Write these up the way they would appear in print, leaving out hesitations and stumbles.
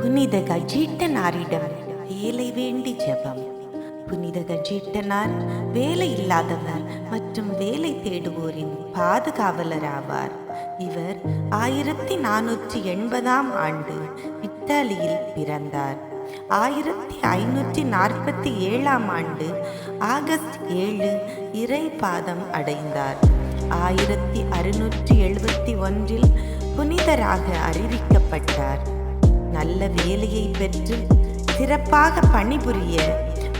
புனித கஜீட்டனாரிடம் வேலை வேண்டி ஜெபம். புனித கஜீட்டனார் வேலை இல்லாதவர் மற்றும் வேலை தேடுவோரின் பாதுகாவலர் ஆவார். இவர் 1480ஆம் ஆண்டு இத்தாலியில் பிறந்தார். 1547ஆம் ஆண்டு ஆகஸ்ட் 7 இறை பாதம் அடைந்தார். 1671இல் புனிதராக அறிவிக்கப்பட்டார். நல்ல வேலையை பெற்று சிறப்பாக பணிபுரிய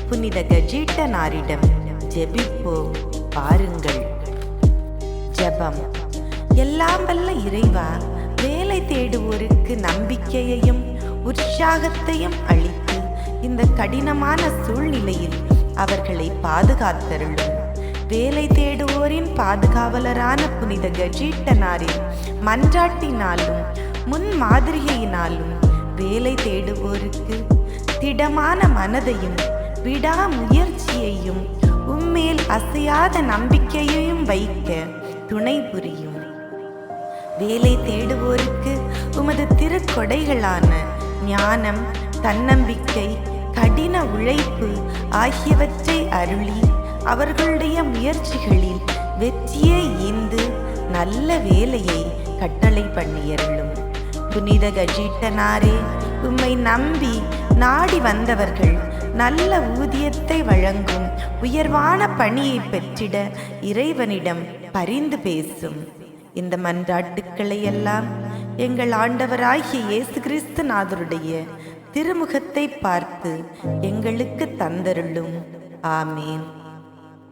புனித கஜீட்டனாரிடம் ஜெபிப்போம் வாருங்கள். ஜெபம். எல்லாம் வல்ல இறைவா, வேலை தேடுவோருக்கு நம்பிக்கையையும் உற்சாகத்தையும் அளித்து இந்த கடினமான சூழ்நிலையில் அவர்களை பாதுகாத்தருளும். வேலை தேடுவோரின் பாதுகாவலரான புனித கஜீட்டனாரின் மன்றாட்டினாலும் முன்மாதிரியினாலும் வேலை தேடுவோருக்கு திடமான மனதையும் விடாமுயற்சியையும் உம்மேல் அசையாத நம்பிக்கையையும் வைக்க துணை புரியும். வேலை தேடுவோருக்கு உமது திருக்கொடைகளான ஞானம், தன்னம்பிக்கை, கடின உழைப்பு ஆகியவற்றை அருளி அவர்களுடைய முயற்சிகளில் வெற்றியை ஈந்து நல்ல வேலையை கட்டளை பண்ணியருளும். புனித கஜீட்டனாரே, உம்மை நம்பி நாடி வந்தவர்கள் நல்ல ஊதியத்தை வழங்கும் உயர்வான பணியை பெற்றிட இறைவனிடம் பரிந்து பேசும். இந்த மன்றாட்டுக்களை எல்லாம் எங்கள் ஆண்டவராகிய இயேசு கிறிஸ்து நாதருடைய திருமுகத்தை பார்த்து எங்களுக்கு தந்தருளும். ஆமேன்.